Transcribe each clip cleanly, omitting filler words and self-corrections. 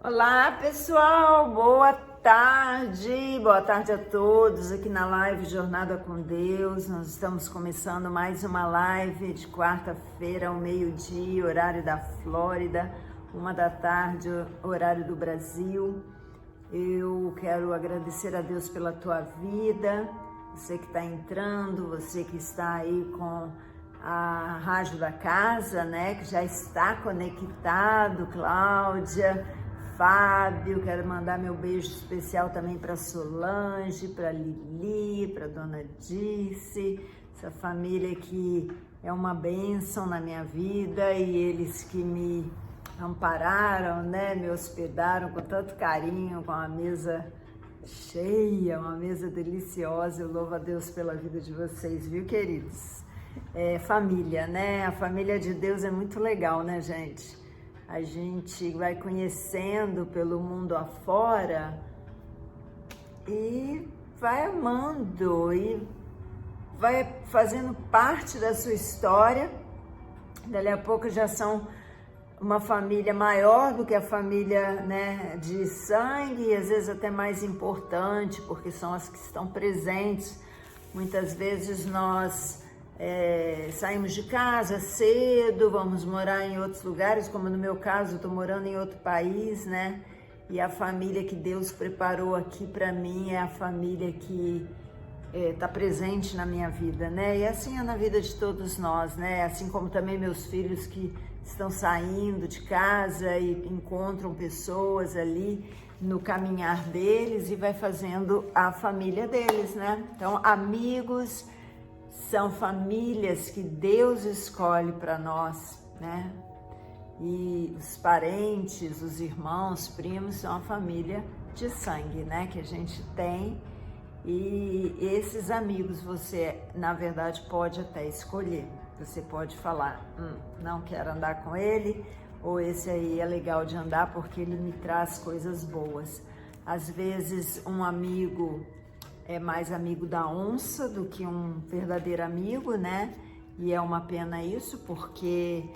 Olá pessoal, boa tarde a todos aqui na live Jornada com Deus. Nós estamos começando mais uma live de quarta-feira ao meio-dia, horário da Flórida, 1 da tarde, horário do Brasil. Eu quero agradecer a Deus pela tua vida, você que está entrando, você que está aí com a rádio da casa, né, que já está conectado, Cláudia, Fábio, quero mandar meu beijo especial também para Solange, para Lili, para Dona Dirce, essa família que é uma bênção na minha vida e eles que me ampararam, né, me hospedaram com tanto carinho, com a mesa cheia, uma mesa deliciosa. Eu louvo a Deus pela vida de vocês, viu, queridos? Família, né? A família de Deus é muito legal, né, gente? A gente vai conhecendo pelo mundo afora e vai amando e vai fazendo parte da sua história. Dali a pouco já são uma família maior do que a família, né, de sangue, e às vezes até mais importante, porque são as que estão presentes. Muitas vezes nós saímos de casa cedo, vamos morar em outros lugares, como no meu caso, eu estou morando em outro país, né? E a família que Deus preparou aqui para mim é a família que está presente na minha vida, né? E assim é na vida de todos nós, né? Assim como também meus filhos que estão saindo de casa e encontram pessoas ali no caminhar deles e vai fazendo a família deles, né? Então, amigos são famílias que Deus escolhe para nós, né? E os parentes, os irmãos, primos são a família de sangue, né? Que a gente tem. E esses amigos você, na verdade, pode até escolher. Você pode falar, não quero andar com ele, ou esse aí é legal de andar porque ele me traz coisas boas. Às vezes um amigo é mais amigo da onça do que um verdadeiro amigo, né? E é uma pena isso, porque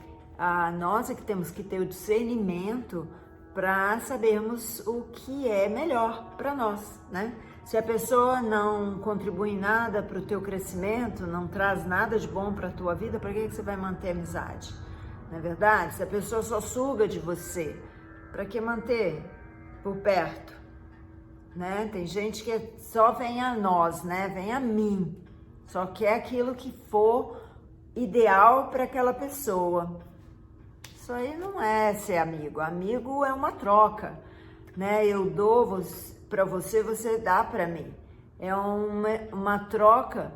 nós é que temos que ter o discernimento para sabermos o que é melhor para nós, né? Se a pessoa não contribui em nada para o teu crescimento, não traz nada de bom para a tua vida, para que você vai manter amizade? Não é verdade? Se a pessoa só suga de você, para que manter por perto? Né? Tem gente que só vem a nós, né? Vem a mim, só quer aquilo que for ideal para aquela pessoa. Isso aí não é ser amigo. Amigo é uma troca, né? Eu dou para você, você dá para mim. É uma troca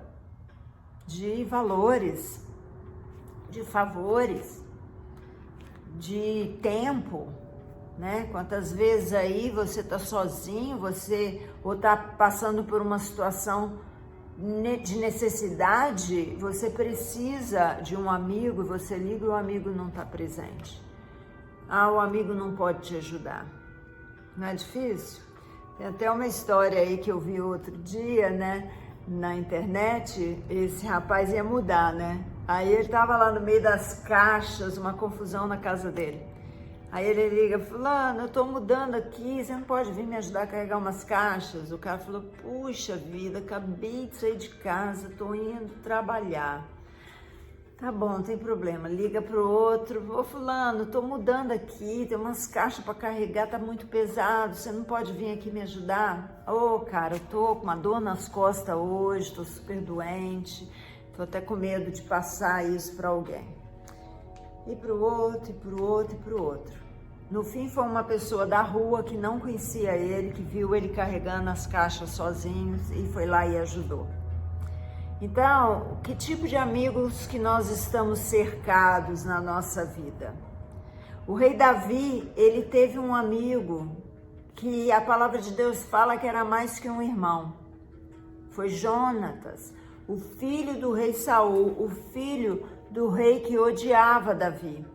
de valores, de favores, de tempo, né? Quantas vezes aí você tá sozinho, ou tá passando por uma situação de necessidade, você precisa de um amigo, você liga e o amigo não tá presente. O amigo não pode te ajudar. Não é difícil? Tem até uma história aí que eu vi outro dia, né, na internet. Esse rapaz ia mudar, né? Aí ele tava lá no meio das caixas, uma confusão na casa dele. Aí ele liga, fulano, eu tô mudando aqui, você não pode vir me ajudar a carregar umas caixas? O cara falou, puxa vida, acabei de sair de casa, tô indo trabalhar. Tá bom, não tem problema, liga pro outro, ô fulano, tô mudando aqui, tem umas caixas para carregar, tá muito pesado, você não pode vir aqui me ajudar? Cara, eu tô com uma dor nas costas hoje, tô super doente, tô até com medo de passar isso para alguém. E pro outro, e pro outro, e pro outro. No fim foi uma pessoa da rua que não conhecia ele, que viu ele carregando as caixas sozinho e foi lá e ajudou. Então, que tipo de amigos que nós estamos cercados na nossa vida? O rei Davi, ele teve um amigo que a palavra de Deus fala que era mais que um irmão. Foi Jonatas, o filho do rei Saul, o filho do rei que odiava Davi.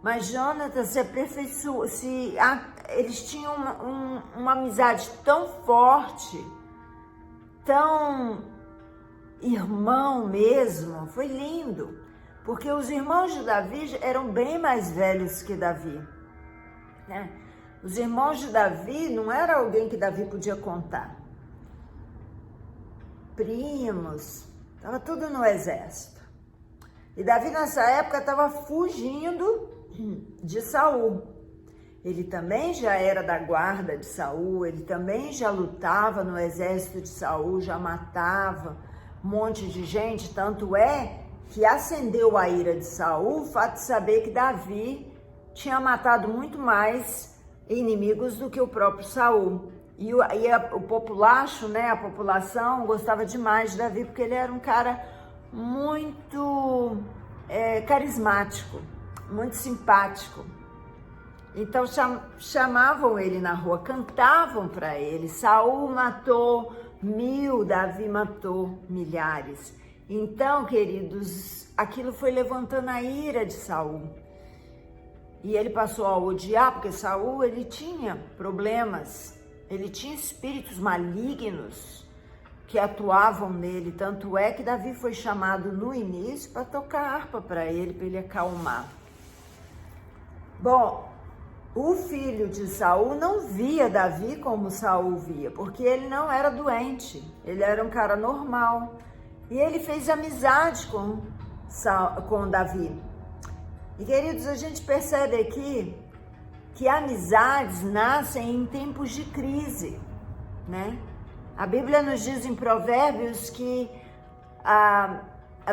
Mas Jonatas se aperfeiçoou, eles tinham uma amizade tão forte, tão irmão mesmo, foi lindo, porque os irmãos de Davi eram bem mais velhos que Davi, né? Os irmãos de Davi não era alguém que Davi podia contar. Primos, estava tudo no exército. E Davi nessa época estava fugindo de Saul. Ele também já era da guarda de Saul, ele também já lutava no exército de Saul, já matava um monte de gente, tanto é que acendeu a ira de Saul o fato de saber que Davi tinha matado muito mais inimigos do que o próprio Saul. E o populacho, né, a população gostava demais de Davi porque ele era um cara muito carismático, muito simpático. Então chamavam ele na rua, cantavam para ele. Saul matou 1000, Davi matou milhares. Então, queridos, aquilo foi levantando a ira de Saul. E ele passou a odiar, porque Saul, ele tinha problemas, ele tinha espíritos malignos que atuavam nele. Tanto é que Davi foi chamado no início para tocar harpa para ele acalmar. Bom, o filho de Saul não via Davi como Saul via, porque ele não era doente, ele era um cara normal. E ele fez amizade com Davi. E, queridos, a gente percebe aqui que amizades nascem em tempos de crise, né? A Bíblia nos diz em Provérbios que a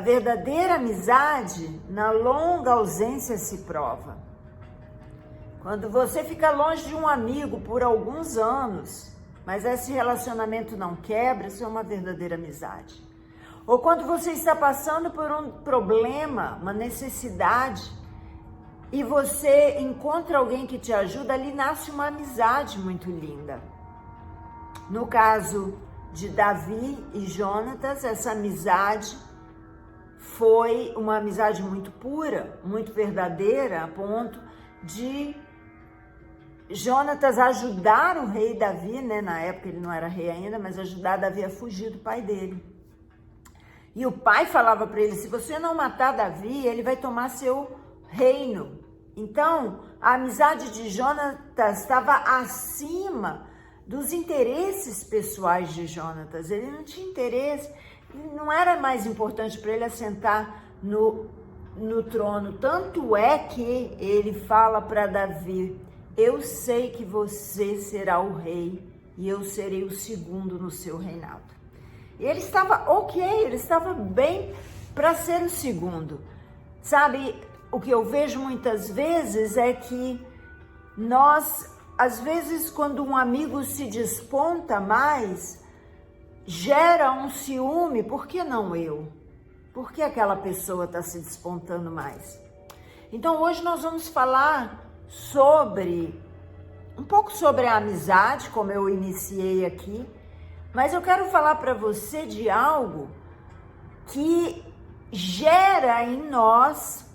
verdadeira amizade na longa ausência se prova. Quando você fica longe de um amigo por alguns anos, mas esse relacionamento não quebra, isso é uma verdadeira amizade. Ou quando você está passando por um problema, uma necessidade, e você encontra alguém que te ajuda, ali nasce uma amizade muito linda. No caso de Davi e Jonatas, essa amizade foi uma amizade muito pura, muito verdadeira, a ponto de Jonatas ajudar o rei Davi, né? Na época ele não era rei ainda, mas ajudar Davi a fugir do pai dele. E o pai falava para ele, se você não matar Davi, ele vai tomar seu reino. Então, a amizade de Jonatas estava acima dos interesses pessoais de Jonatas. Ele não tinha interesse, não era mais importante para ele assentar no trono. Tanto é que ele fala para Davi, eu sei que você será o rei e eu serei o segundo no seu reinado. E ele estava ele estava bem para ser o segundo. Sabe, o que eu vejo muitas vezes é que nós, às vezes, quando um amigo se desponta mais, gera um ciúme, por que não eu? Por que aquela pessoa está se despontando mais? Então, hoje nós vamos falar um pouco sobre a amizade, como eu iniciei aqui, mas eu quero falar para você de algo que gera em nós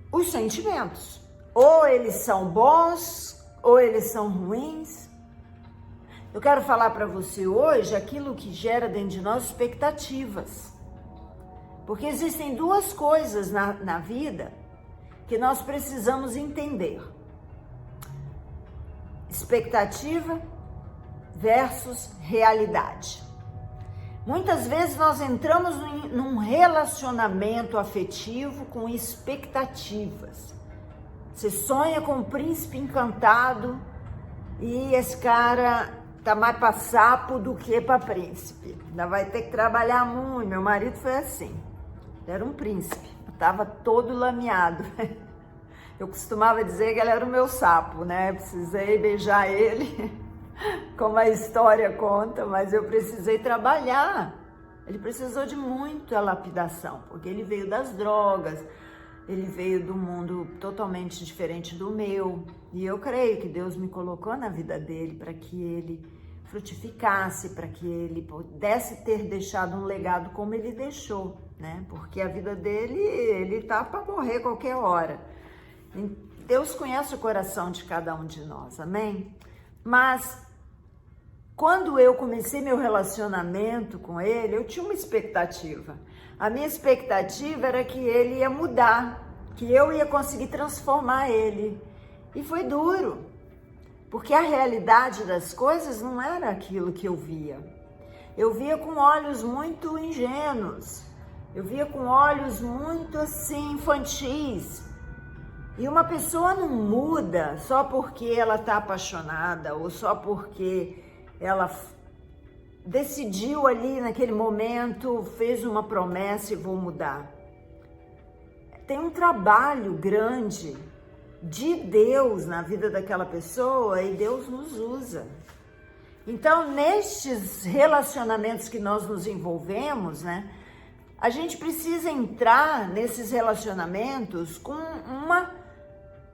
os sentimentos. Ou eles são bons, ou eles são ruins. Eu quero falar para você hoje aquilo que gera dentro de nós expectativas. Porque existem duas coisas na vida que nós precisamos entender. Expectativa versus realidade. Muitas vezes nós entramos num relacionamento afetivo com expectativas. Você sonha com um príncipe encantado e esse cara tá mais para sapo do que para príncipe. Ainda vai ter que trabalhar muito. Meu marido foi assim. Ele era um príncipe, estava todo lameado. Eu costumava dizer que ele era o meu sapo, né? Precisei beijar ele, como a história conta, mas eu precisei trabalhar. Ele precisou de muita lapidação, porque ele veio das drogas, ele veio do mundo totalmente diferente do meu. E eu creio que Deus me colocou na vida dele para que ele frutificasse, para que ele pudesse ter deixado um legado como ele deixou, né? Porque a vida dele, ele tá para morrer qualquer hora. Deus conhece o coração de cada um de nós, amém? Mas quando eu comecei meu relacionamento com ele, eu tinha uma expectativa. A minha expectativa era que ele ia mudar, que eu ia conseguir transformar ele. E foi duro, porque a realidade das coisas não era aquilo que eu via. Eu via com olhos muito ingênuos, eu via com olhos muito assim infantis. E uma pessoa não muda só porque ela está apaixonada ou só porque ela decidiu ali naquele momento, fez uma promessa e vou mudar. Tem um trabalho grande de Deus na vida daquela pessoa e Deus nos usa. Então, nestes relacionamentos que nós nos envolvemos, né, a gente precisa entrar nesses relacionamentos com uma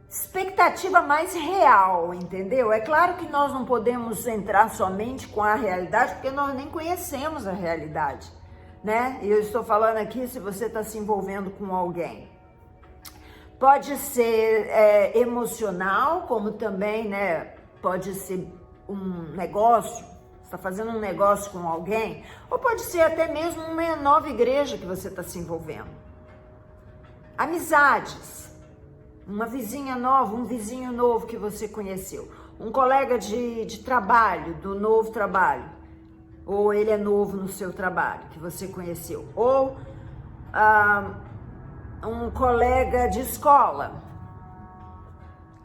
expectativa mais real, entendeu? É claro que nós não podemos entrar somente com a realidade, porque nós nem conhecemos a realidade, né? E eu estou falando aqui se você está se envolvendo com alguém. Pode ser emocional, como também, né? Pode ser um negócio, você está fazendo um negócio com alguém, ou pode ser até mesmo uma nova igreja que você está se envolvendo. Amizades, uma vizinha nova, um vizinho novo que você conheceu, um colega de trabalho, do novo trabalho, ou ele é novo no seu trabalho, que você conheceu, ou um colega de escola.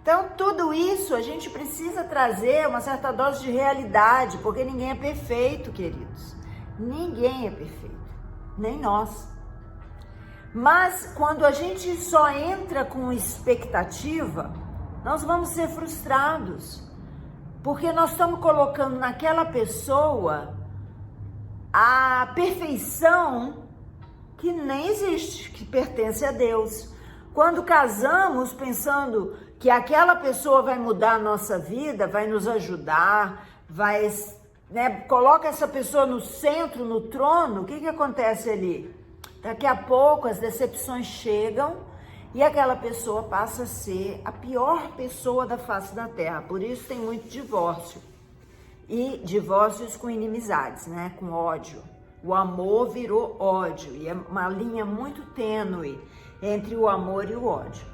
Então, tudo isso a gente precisa trazer uma certa dose de realidade, porque ninguém é perfeito, queridos. Ninguém é perfeito, nem nós. Mas quando a gente só entra com expectativa, nós vamos ser frustrados, porque nós estamos colocando naquela pessoa a perfeição que nem existe, que pertence a Deus. Quando casamos pensando que aquela pessoa vai mudar a nossa vida, vai nos ajudar, vai, né, coloca essa pessoa no centro, no trono, o que acontece ali? Daqui a pouco as decepções chegam e aquela pessoa passa a ser a pior pessoa da face da terra. Por isso tem muito divórcio. E divórcios com inimizades, né? Com ódio. O amor virou ódio e é uma linha muito tênue entre o amor e o ódio.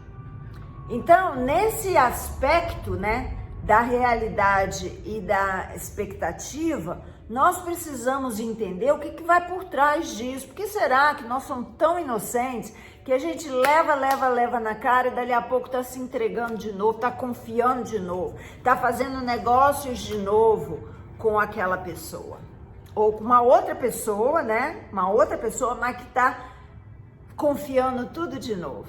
Então, nesse aspecto, né, da realidade e da expectativa, nós precisamos entender o que vai por trás disso. Por que será que nós somos tão inocentes que a gente leva na cara e dali a pouco está se entregando de novo, está confiando de novo, está fazendo negócios de novo com aquela pessoa? Ou com uma outra pessoa, né? Uma outra pessoa, mas que está confiando tudo de novo.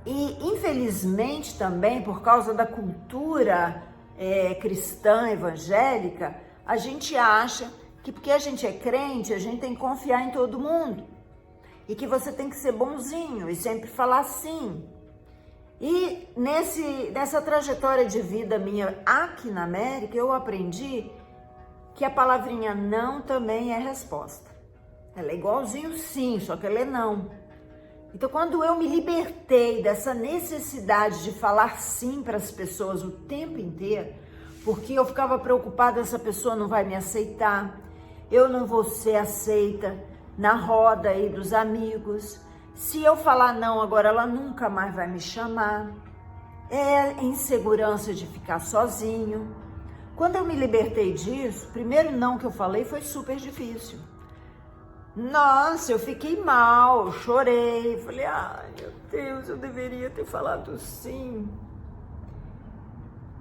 E infelizmente também, por causa da cultura cristã, evangélica, a gente acha que porque a gente é crente, a gente tem que confiar em todo mundo. E que você tem que ser bonzinho e sempre falar sim. E nessa trajetória de vida minha aqui na América, eu aprendi que a palavrinha não também é resposta. Ela é igualzinho sim, só que ela é não. Então, quando eu me libertei dessa necessidade de falar sim para as pessoas o tempo inteiro, porque eu ficava preocupada, essa pessoa não vai me aceitar, eu não vou ser aceita na roda aí dos amigos, se eu falar não agora ela nunca mais vai me chamar, é insegurança de ficar sozinho. Quando eu me libertei disso, o primeiro não que eu falei foi super difícil. Nossa, eu fiquei mal, chorei, falei, ai meu Deus, eu deveria ter falado sim.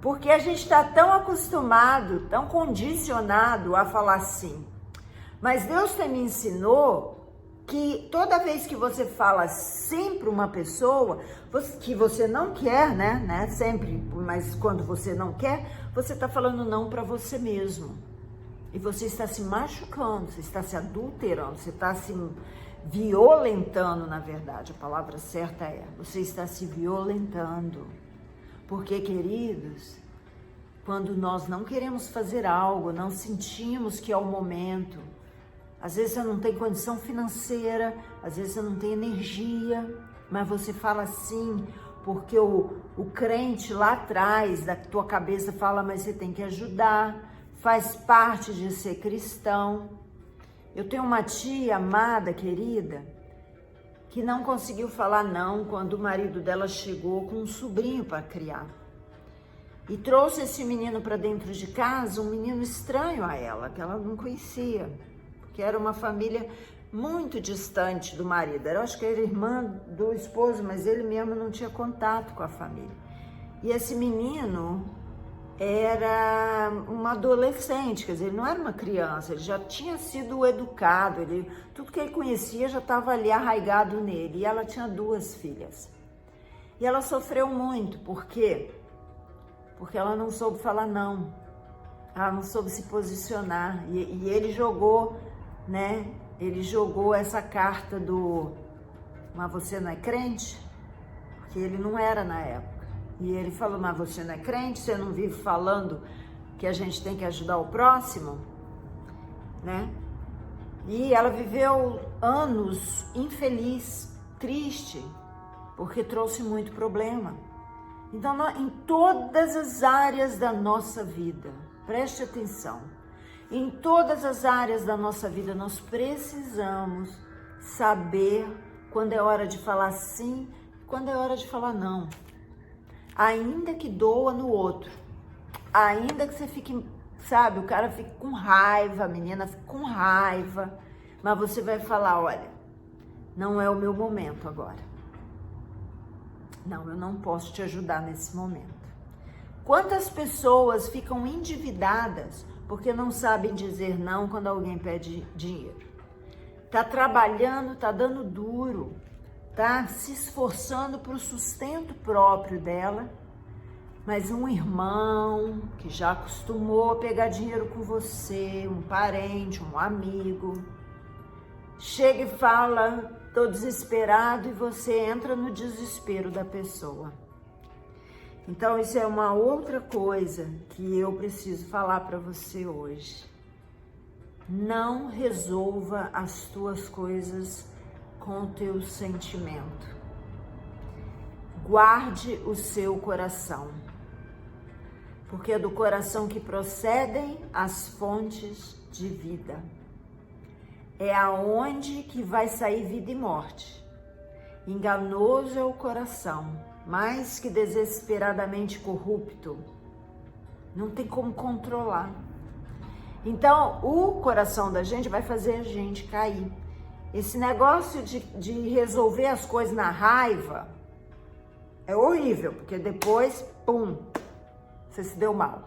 Porque a gente está tão acostumado, tão condicionado a falar sim. Mas Deus me ensinou que toda vez que você fala sim para uma pessoa, que você não quer, né? Sempre, mas quando você não quer, você está falando não para você mesmo. E você está se machucando, você está se adulterando, você está se violentando, na verdade. A palavra certa é, você está se violentando. Porque, queridos, quando nós não queremos fazer algo, não sentimos que é o momento, às vezes você não tem condição financeira, às vezes você não tem energia, mas você fala sim, porque o crente lá atrás da tua cabeça fala, mas você tem que ajudar, faz parte de ser cristão. Eu tenho uma tia amada, querida, que não conseguiu falar não quando o marido dela chegou com um sobrinho para criar. E trouxe esse menino para dentro de casa, um menino estranho a ela, que ela não conhecia, porque era uma família muito distante do marido. Eu acho que era irmã do esposo, mas ele mesmo não tinha contato com a família. E esse menino era um adolescente, quer dizer, ele não era uma criança, ele já tinha sido educado, tudo que ele conhecia já estava ali arraigado nele. E ela tinha 2 filhas. E ela sofreu muito, por quê? Porque ela não soube falar não, ela não soube se posicionar. E ele jogou, né? Ele jogou essa carta do mas você não é crente? Porque ele não era na época. E ele falou, mas você não é crente? Você não vive falando que a gente tem que ajudar o próximo? Né? E ela viveu anos infeliz, triste, porque trouxe muito problema. Então, em todas as áreas da nossa vida, preste atenção, em todas as áreas da nossa vida, nós precisamos saber quando é hora de falar sim, quando é hora de falar não. Ainda que doa no outro, ainda que você fique, sabe, o cara fique com raiva, a menina fique com raiva, mas você vai falar, olha, não é o meu momento agora. Não, eu não posso te ajudar nesse momento. Quantas pessoas ficam endividadas porque não sabem dizer não quando alguém pede dinheiro? Tá trabalhando, tá dando duro, tá se esforçando para o sustento próprio dela, mas um irmão que já acostumou a pegar dinheiro com você, um parente, um amigo, chega e fala, tô desesperado, e você entra no desespero da pessoa. Então isso é uma outra coisa que eu preciso falar para você hoje. Não resolva as tuas coisas com o teu sentimento. Guarde o seu coração, porque é do coração que procedem as fontes de vida. É aonde que vai sair vida e morte. Enganoso é o coração, mais que desesperadamente corrupto. Não tem como controlar. Então, o coração da gente vai fazer a gente cair. Esse negócio de resolver as coisas na raiva é horrível, porque depois, pum, você se deu mal.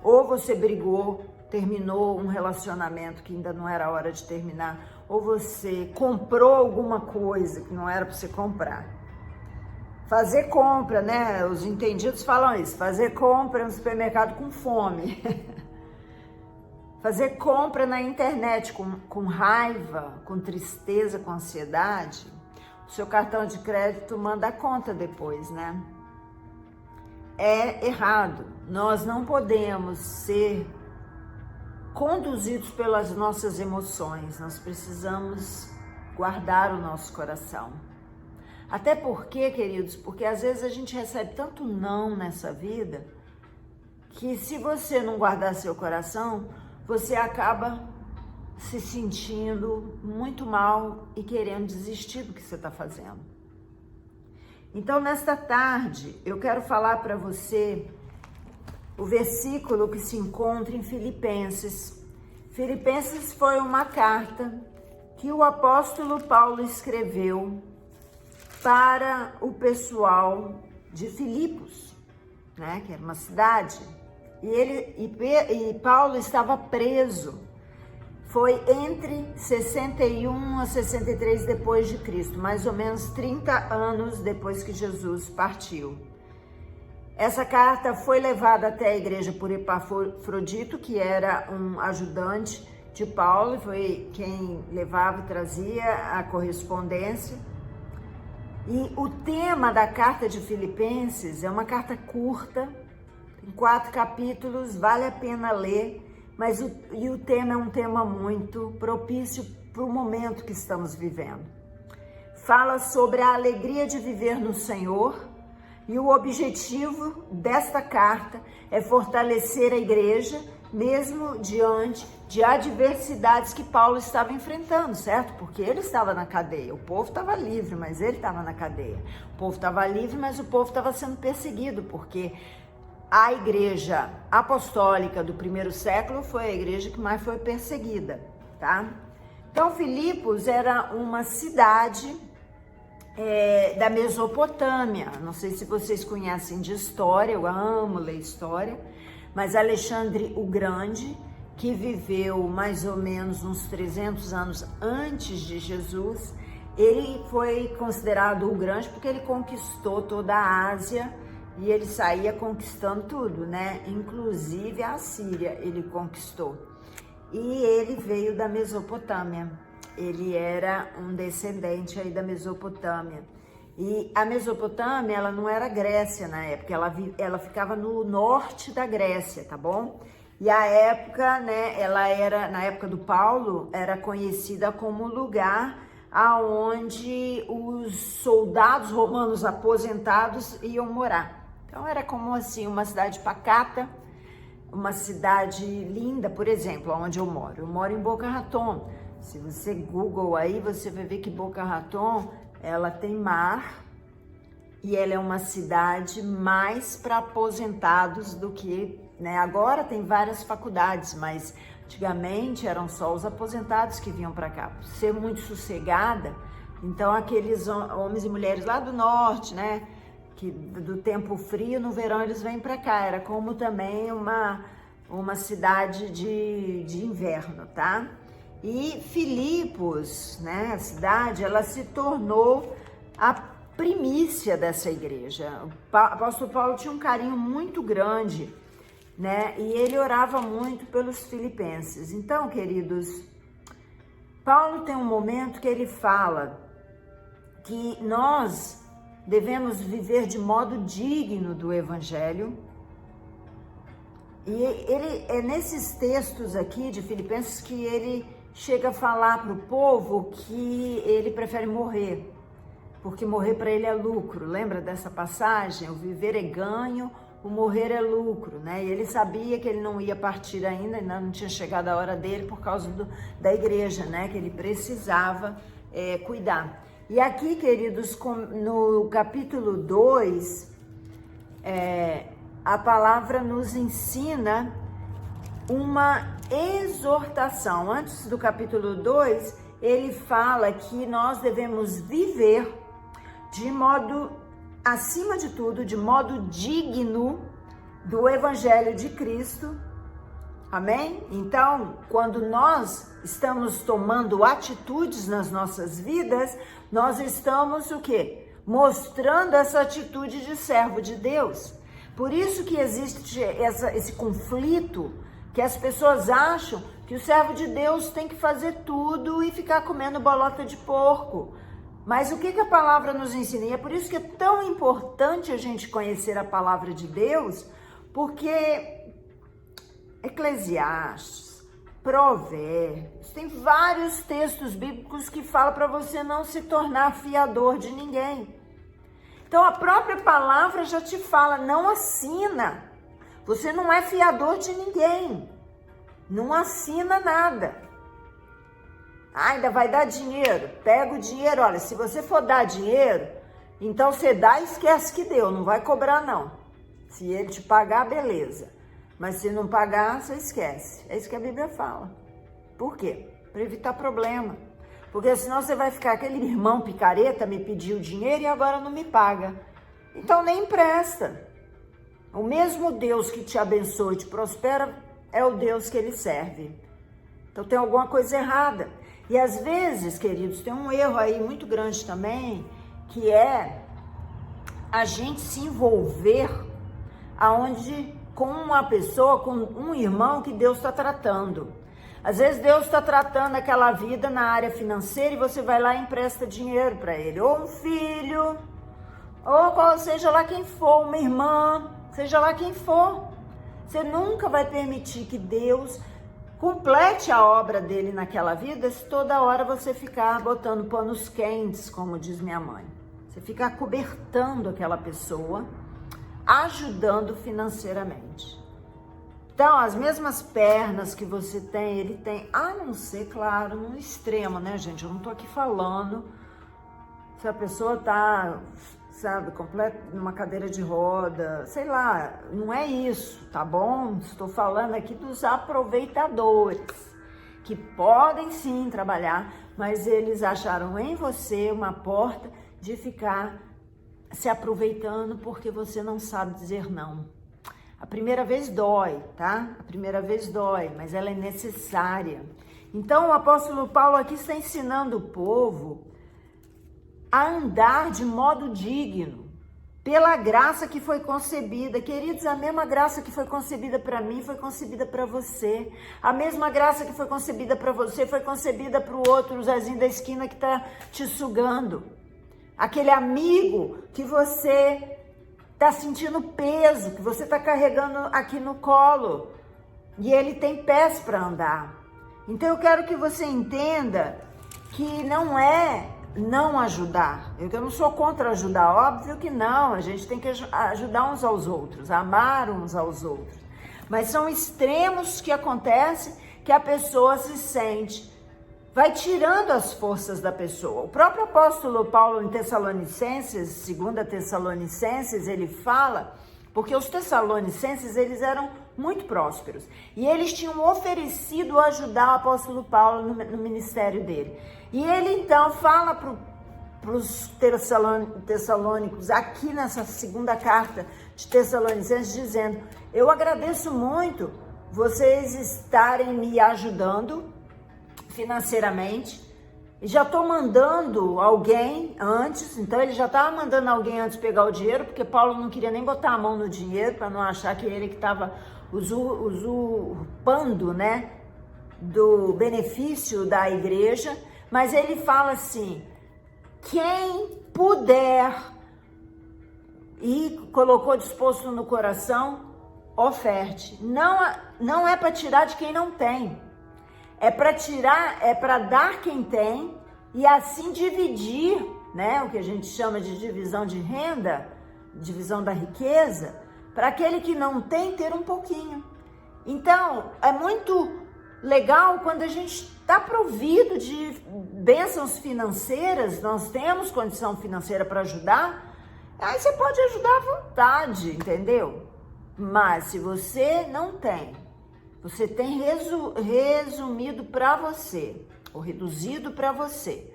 Ou você brigou, terminou um relacionamento que ainda não era a hora de terminar, ou você comprou alguma coisa que não era para você comprar. Fazer compra, né? Os entendidos falam isso, fazer compra no supermercado com fome. Fazer compra na internet com raiva, com tristeza, com ansiedade, o seu cartão de crédito manda a conta depois, né? É errado. Nós não podemos ser conduzidos pelas nossas emoções. Nós precisamos guardar o nosso coração. Até porque, queridos, porque às vezes a gente recebe tanto não nessa vida, que se você não guardar seu coração, você acaba se sentindo muito mal e querendo desistir do que você está fazendo. Então, nesta tarde, eu quero falar para você o versículo que se encontra em Filipenses. Filipenses foi uma carta que o apóstolo Paulo escreveu para o pessoal de Filipos, né, que era uma cidade. E Paulo estava preso. Foi entre 61 a 63 depois de Cristo, mais ou menos 30 anos depois que Jesus partiu. Essa carta foi levada até a igreja por Epafrodito, que era um ajudante de Paulo, foi quem levava e trazia a correspondência. E o tema da carta de Filipenses é uma carta curta, tem 4 capítulos, vale a pena ler, mas o tema é um tema muito propício para o momento que estamos vivendo. Fala sobre a alegria de viver no Senhor E o objetivo desta carta é fortalecer a igreja, mesmo diante de adversidades que Paulo estava enfrentando, certo? Porque ele estava na cadeia, o povo estava livre, mas ele estava na cadeia. O povo estava livre, mas o povo estava sendo perseguido, porque a igreja apostólica do primeiro século foi a igreja que mais foi perseguida, tá? Então, Filipos era uma cidade da Mesopotâmia. Não sei se vocês conhecem de história, eu amo ler história, mas Alexandre o Grande, que viveu mais ou menos uns 300 anos antes de Jesus, ele foi considerado o grande porque ele conquistou toda a Ásia e ele saía conquistando tudo, né? Inclusive a Síria ele conquistou. E ele veio da Mesopotâmia, ele era um descendente aí da Mesopotâmia. E a Mesopotâmia, ela não era Grécia na época, ela ficava no norte da Grécia, tá bom? E a época, né, ela era, na época do Paulo, era conhecida como lugar aonde os soldados romanos aposentados iam morar. Então era como assim, uma cidade pacata, uma cidade linda, por exemplo, onde eu moro em Boca Raton. Se você Google aí, você vai ver que Boca Raton, ela tem mar e ela é uma cidade mais para aposentados do que, né? Agora tem várias faculdades, mas antigamente eram só os aposentados que vinham para cá. Por ser muito sossegada, então aqueles homens e mulheres lá do norte, né? Que do tempo frio, no verão eles vêm para cá. Era como também uma cidade de inverno, tá? E Filipos, né, a cidade, ela se tornou a primícia dessa igreja. O apóstolo Paulo tinha um carinho muito grande, né, e ele orava muito pelos filipenses. Então, queridos, Paulo tem um momento que ele fala que nós devemos viver de modo digno do evangelho. E ele é nesses textos aqui de Filipenses que ele chega a falar para o povo que ele prefere morrer, porque morrer para ele é lucro. Lembra dessa passagem? O viver é ganho, o morrer é lucro, né? E ele sabia que ele não ia partir ainda não tinha chegado a hora dele por causa da igreja, né? Que ele precisava cuidar. E aqui, queridos, no capítulo 2, a palavra nos ensina uma exortação. Antes do capítulo 2, ele fala que nós devemos viver de modo, acima de tudo, de modo digno do Evangelho de Cristo. Amém? Então, quando nós estamos tomando atitudes nas nossas vidas, nós estamos o quê? Mostrando essa atitude de servo de Deus. Por isso que existe esse conflito, que as pessoas acham que o servo de Deus tem que fazer tudo e ficar comendo bolota de porco. Mas o que a palavra nos ensina? E é por isso que é tão importante a gente conhecer a palavra de Deus, porque Eclesiastes, Provérbios, tem vários textos bíblicos que falam para você não se tornar fiador de ninguém. Então a própria palavra já te fala, não assina. Você não é fiador de ninguém. Não assina nada. Ainda vai dar dinheiro. Pega o dinheiro. Olha, se você for dar dinheiro, então você dá e esquece que deu. Não vai cobrar, não. Se ele te pagar, beleza. Mas se não pagar, você esquece. É isso que a Bíblia fala. Por quê? Para evitar problema. Porque senão você vai ficar, aquele irmão picareta me pediu dinheiro e agora não me paga. Então nem empresta. O mesmo Deus que te abençoa e te prospera é o Deus que ele serve. Então tem alguma coisa errada. E às vezes, queridos, tem um erro aí muito grande também, que é a gente se envolver com uma pessoa, com um irmão que Deus está tratando. Às vezes Deus está tratando aquela vida na área financeira e você vai lá e empresta dinheiro para ele. Ou um filho, ou seja lá quem for, uma irmã, seja lá quem for. Você nunca vai permitir que Deus complete a obra dele naquela vida se toda hora você ficar botando panos quentes, como diz minha mãe. Você fica acobertando aquela pessoa, ajudando financeiramente. Então, as mesmas pernas que você tem, ele tem, a não ser, claro, no extremo, né, gente? Eu não tô aqui falando se a pessoa tá, sabe, numa cadeira de roda, sei lá, não é isso, tá bom? Estou falando aqui dos aproveitadores, que podem sim trabalhar, mas eles acharam em você uma porta de ficar se aproveitando porque você não sabe dizer não. A primeira vez dói, tá? A primeira vez dói, mas ela é necessária. Então o apóstolo Paulo aqui está ensinando o povo a andar de modo digno, pela graça que foi concebida. Queridos, a mesma graça que foi concebida para mim, foi concebida para você. A mesma graça que foi concebida para você, foi concebida para o outro, o Zezinho da esquina que está te sugando. Aquele amigo que você está sentindo peso, que você está carregando aqui no colo. E ele tem pés para andar. Então eu quero que você entenda que não é não ajudar. Eu não sou contra ajudar, óbvio que não. A gente tem que ajudar uns aos outros, amar uns aos outros. Mas são extremos que acontecem que a pessoa se sente, vai tirando as forças da pessoa. O próprio apóstolo Paulo em Tessalonicenses, 2 Tessalonicenses, ele fala, porque os tessalonicenses, eles eram muito prósperos. E eles tinham oferecido ajudar o apóstolo Paulo no ministério dele. E ele então fala para os tessalônicos, aqui nessa segunda carta de Tessalonicenses, dizendo: eu agradeço muito vocês estarem me ajudando financeiramente. E já estou mandando alguém antes, então ele já estava mandando alguém antes pegar o dinheiro, porque Paulo não queria nem botar a mão no dinheiro, para não achar que ele que estava usurpando, né, do benefício da igreja. Mas ele fala assim: quem puder, e colocou disposto no coração, oferte. Não é para tirar de quem não tem. É para tirar, é para dar quem tem e assim dividir, né? O que a gente chama de divisão de renda, divisão da riqueza, para aquele que não tem ter um pouquinho. Então, é muito legal quando a gente está provido de bênçãos financeiras, nós temos condição financeira para ajudar, aí você pode ajudar à vontade, entendeu? Mas se você não tem, você tem resumido para você, ou reduzido para você,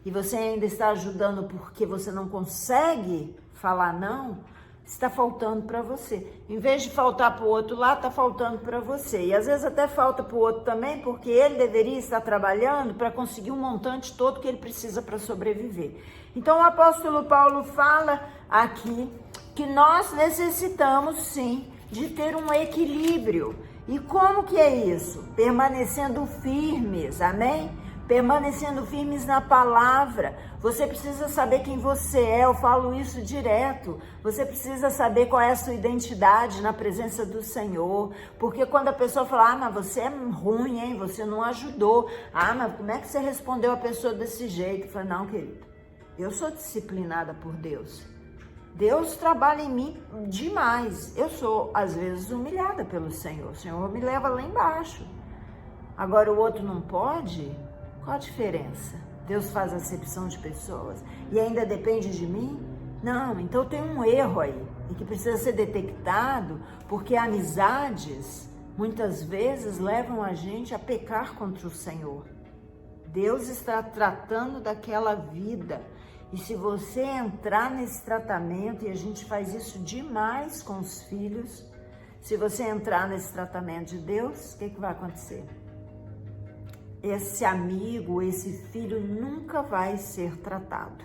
e você ainda está ajudando porque você não consegue falar não, está faltando para você. Em vez de faltar para o outro lá, está faltando para você. E às vezes até falta para o outro também, porque ele deveria estar trabalhando para conseguir um montante todo que ele precisa para sobreviver. Então o apóstolo Paulo fala aqui que nós necessitamos sim de ter um equilíbrio. E como que é isso? Permanecendo firmes, amém? Permanecendo firmes na palavra. Você precisa saber quem você é, eu falo isso direto. Você precisa saber qual é a sua identidade na presença do Senhor. Porque quando a pessoa fala: mas você é ruim, hein? Você não ajudou. Mas como é que você respondeu a pessoa desse jeito? Eu falo: não, querido, eu sou disciplinada por Deus. Deus trabalha em mim demais. Eu sou, às vezes, humilhada pelo Senhor. O Senhor me leva lá embaixo. Agora, o outro não pode? Qual a diferença? Deus faz acepção de pessoas e ainda depende de mim? Não, então tem um erro aí e que precisa ser detectado, porque amizades, muitas vezes, levam a gente a pecar contra o Senhor. Deus está tratando daquela vida. E se você entrar nesse tratamento, e a gente faz isso demais com os filhos, se você entrar nesse tratamento de Deus, o que vai acontecer? Esse amigo, esse filho nunca vai ser tratado,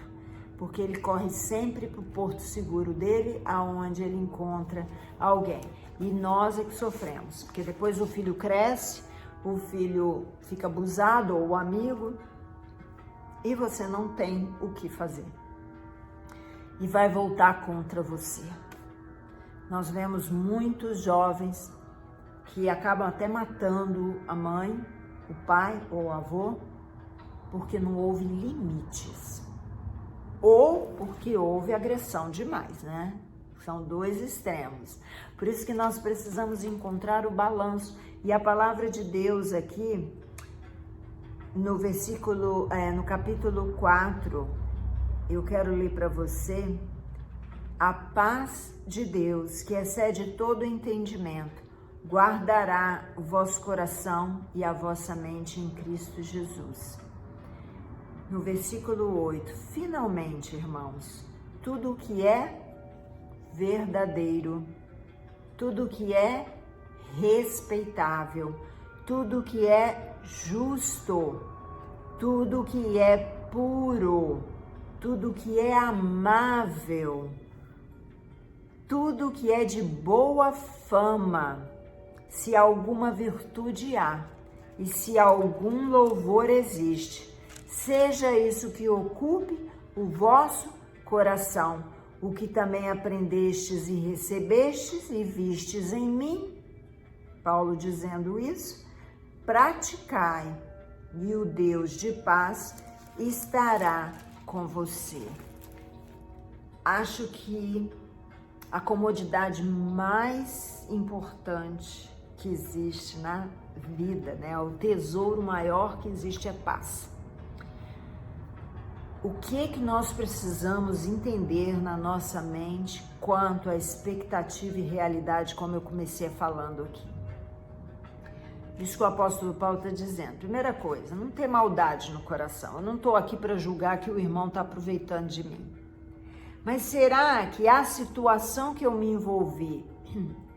porque ele corre sempre para o porto seguro dele, aonde ele encontra alguém. E nós é que sofremos, porque depois o filho cresce, o filho fica abusado, ou o amigo, e você não tem o que fazer. E vai voltar contra você. Nós vemos muitos jovens que acabam até matando a mãe, o pai ou o avô, porque não houve limites. ou porque houve agressão demais, né? São dois extremos. Por isso que nós precisamos encontrar o balanço. E a palavra de Deus aqui, no capítulo 4, eu quero ler para você: a paz de Deus, que excede todo entendimento, guardará o vosso coração e a vossa mente em Cristo Jesus. No versículo 8, finalmente, irmãos, tudo o que é verdadeiro, tudo o que é respeitável, tudo o que é justo, tudo o que é puro, tudo o que é amável, tudo o que é de boa fama, se alguma virtude há e se algum louvor existe, seja isso que ocupe o vosso coração, o que também aprendestes e recebestes e vistes em mim, Paulo dizendo isso, praticai, e o Deus de paz estará com você. Acho que a comodidade mais importante que existe na vida, né? O tesouro maior que existe é paz. O que nós precisamos entender na nossa mente quanto à expectativa e realidade, como eu comecei falando aqui? Isso que o apóstolo Paulo está dizendo. Primeira coisa, não ter maldade no coração. Eu não estou aqui para julgar que o irmão está aproveitando de mim. Mas será que a situação que eu me envolvi,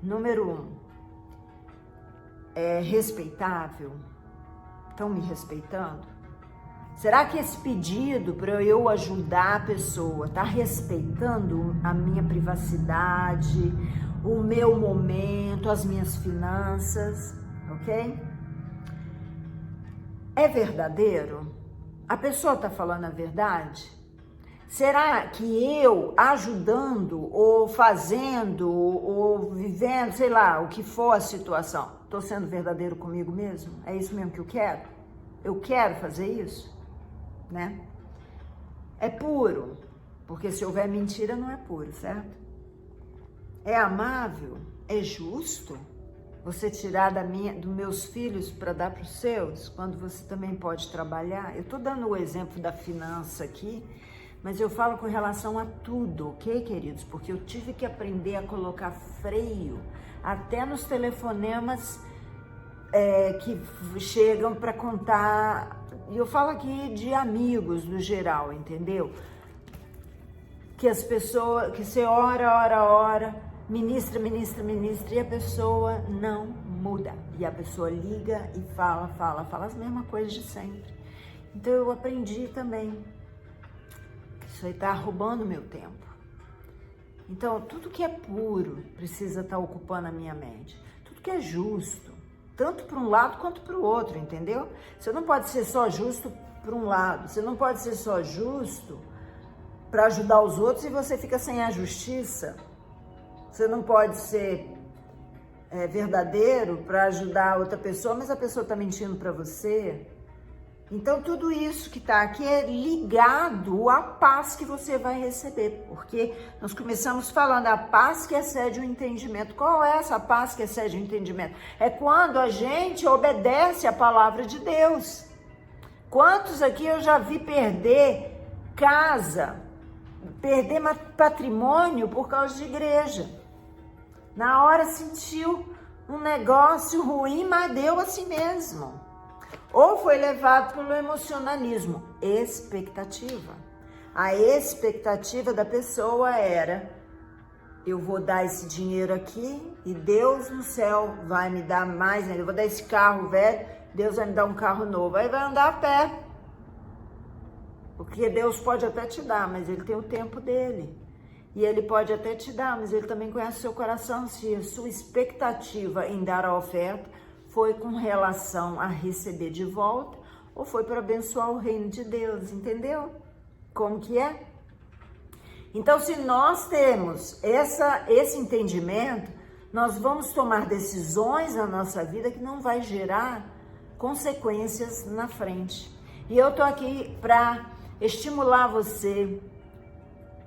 número 1, é respeitável? Estão me respeitando? Será que esse pedido para eu ajudar a pessoa está respeitando a minha privacidade, o meu momento, as minhas finanças, ok? É verdadeiro? A pessoa está falando a verdade? Será que eu ajudando ou fazendo ou vivendo, sei lá, o que for a situação, estou sendo verdadeiro comigo mesmo? É isso mesmo que eu quero? Eu quero fazer isso? Né? É puro, porque se houver mentira não é puro, certo? É amável? É justo você tirar dos meus filhos para dar para os seus, quando você também pode trabalhar? Eu estou dando o exemplo da finança aqui, mas eu falo com relação a tudo, ok, queridos? Porque eu tive que aprender a colocar freio até nos telefonemas que chegam para contar. E eu falo aqui de amigos no geral, entendeu? Que as pessoas, que você ora, ministra, e a pessoa não muda. E a pessoa liga e fala as mesmas coisas de sempre. Então eu aprendi também. Isso aí tá roubando meu tempo. Então tudo que é puro precisa estar ocupando a minha mente. Tudo que é justo, tanto para um lado quanto para o outro, entendeu? Você não pode ser só justo para um lado, você não pode ser só justo para ajudar os outros e você fica sem a justiça. Você não pode ser verdadeiro para ajudar outra pessoa, mas a pessoa está mentindo para você. Então tudo isso que está aqui é ligado à paz que você vai receber, porque nós começamos falando a paz que excede o entendimento. Qual é essa paz que excede o entendimento? É quando a gente obedece a palavra de Deus. Quantos aqui eu já vi perder casa, perder patrimônio por causa de igreja? Na hora sentiu um negócio ruim, mas deu a si mesmo. Ou foi levado pelo emocionalismo, expectativa. A expectativa da pessoa era: eu vou dar esse dinheiro aqui e Deus no céu vai me dar mais, né? Eu vou dar esse carro velho, Deus vai me dar um carro novo. Aí vai andar a pé. Porque Deus pode até te dar, mas Ele tem o tempo dele. E Ele pode até te dar, mas Ele também conhece o seu coração. Se a sua expectativa em dar a oferta foi com relação a receber de volta ou foi para abençoar o reino de Deus, entendeu? Como que é? Então, se nós temos esse entendimento, nós vamos tomar decisões na nossa vida que não vai gerar consequências na frente. E eu tô aqui para estimular você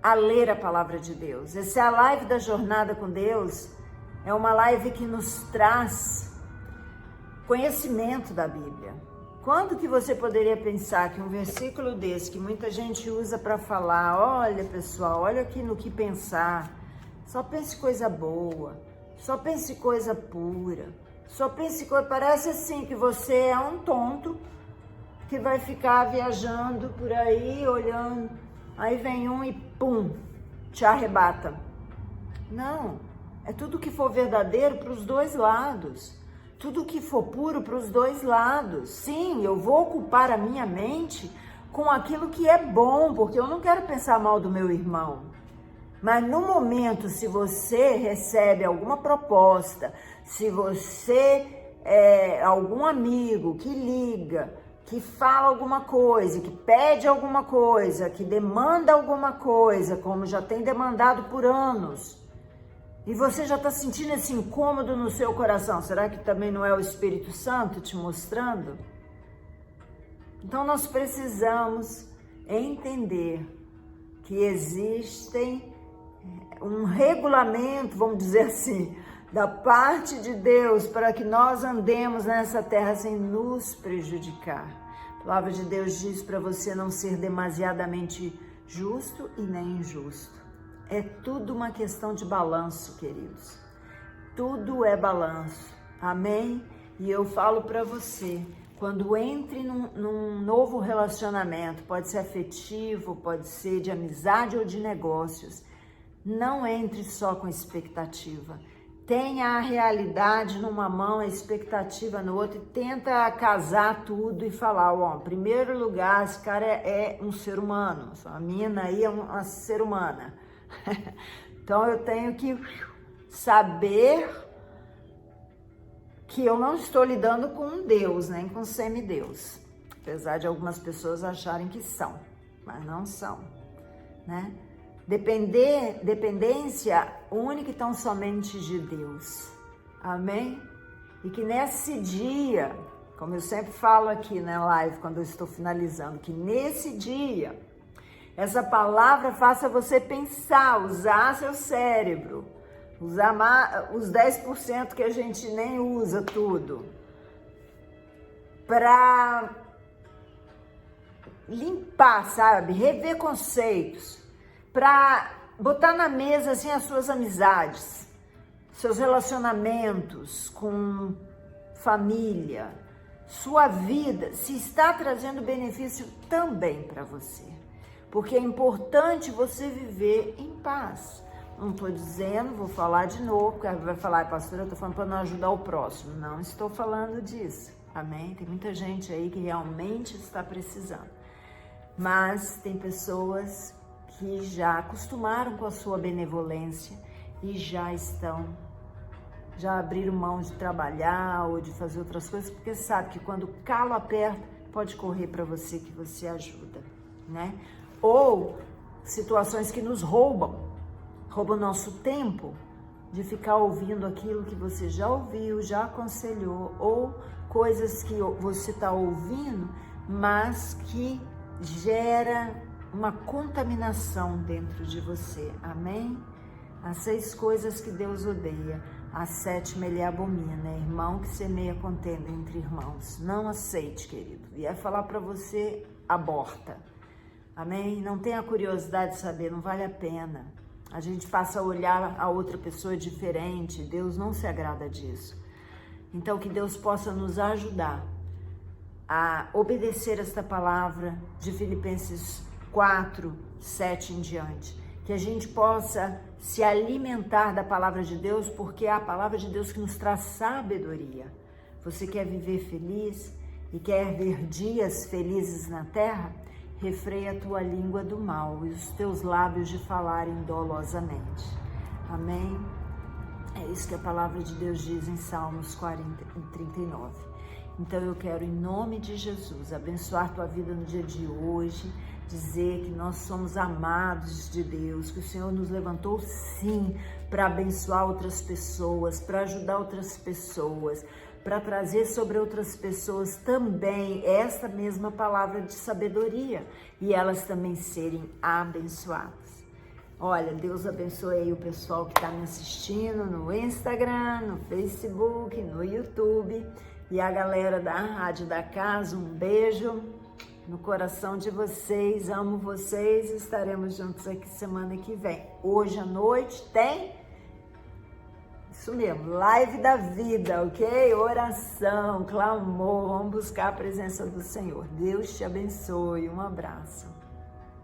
a ler a palavra de Deus. Essa é a live da Jornada com Deus, é uma live que nos traz conhecimento da Bíblia. Quando que você poderia pensar que um versículo desse, que muita gente usa para falar, olha pessoal, olha aqui no que pensar, só pense coisa boa, só pense coisa pura, só pense coisa... Parece assim que você é um tonto que vai ficar viajando por aí, olhando, aí vem um e pum, te arrebata. Não, é tudo que for verdadeiro para os dois lados. Tudo que for puro para os dois lados. Sim, eu vou ocupar a minha mente com aquilo que é bom, porque eu não quero pensar mal do meu irmão. Mas no momento, se você recebe alguma proposta, se você algum amigo que liga, que fala alguma coisa, que pede alguma coisa, que demanda alguma coisa, como já tem demandado por anos, e você já está sentindo esse incômodo no seu coração, será que também não é o Espírito Santo te mostrando? Então nós precisamos entender que existem um regulamento, vamos dizer assim, da parte de Deus para que nós andemos nessa terra sem nos prejudicar. A palavra de Deus diz para você não ser demasiadamente justo e nem injusto. É tudo uma questão de balanço, queridos. Tudo é balanço. Amém? E eu falo para você, quando entre num novo relacionamento, pode ser afetivo, pode ser de amizade ou de negócios, não entre só com expectativa. Tenha a realidade numa mão, a expectativa no outro e tenta casar tudo e falar, ó, em primeiro lugar, esse cara é um ser humano, a mina aí é uma ser humana. Então eu tenho que saber que eu não estou lidando com um Deus, nem com um semideus. Apesar de algumas pessoas acharem que são, mas não são, né? Dependência única e tão somente de Deus. Amém? E que nesse dia, como eu sempre falo aqui na live, quando eu estou finalizando, que nesse dia, essa palavra faça você pensar, usar seu cérebro, usar os 10% que a gente nem usa tudo, para limpar, sabe? Rever conceitos, para botar na mesa assim as suas amizades, seus relacionamentos com família, sua vida, se está trazendo benefício também para você. Porque é importante você viver em paz. Não estou dizendo, vou falar de novo, porque vai falar, pastora, eu estou falando para não ajudar o próximo. Não estou falando disso, amém? Tem muita gente aí que realmente está precisando. Mas tem pessoas que já acostumaram com a sua benevolência e já abriram mão de trabalhar ou de fazer outras coisas, porque sabe que quando o calo aperta, pode correr para você que você ajuda, né? Ou situações que nos roubam nosso tempo de ficar ouvindo aquilo que você já ouviu, já aconselhou, ou coisas que você está ouvindo, mas que gera uma contaminação dentro de você. Amém? As 6 coisas que Deus odeia, a 7ª ele abomina, é irmão que semeia contenda entre irmãos. Não aceite, querido. Vier falar para você, aborta. Amém? Não tenha curiosidade de saber, não vale a pena. A gente passa a olhar a outra pessoa diferente, Deus não se agrada disso. Então, que Deus possa nos ajudar a obedecer esta palavra de Filipenses 4, 7 em diante. Que a gente possa se alimentar da palavra de Deus, porque é a palavra de Deus que nos traz sabedoria. Você quer viver feliz e quer ver dias felizes na terra? Refreia a tua língua do mal e os teus lábios de falarem dolosamente. Amém? É isso que a palavra de Deus diz em Salmos 39. Então eu quero, em nome de Jesus, abençoar tua vida no dia de hoje, dizer que nós somos amados de Deus, que o Senhor nos levantou sim para abençoar outras pessoas, para ajudar outras pessoas, para trazer sobre outras pessoas também esta mesma palavra de sabedoria e elas também serem abençoadas. Olha, Deus abençoe aí o pessoal que está me assistindo no Instagram, no Facebook, no YouTube. E a galera da Rádio da Casa, um beijo no coração de vocês. Amo vocês. Estaremos juntos aqui semana que vem. Hoje à noite tem... Isso mesmo, live da vida, ok? Oração, clamor, vamos buscar a presença do Senhor. Deus te abençoe, um abraço.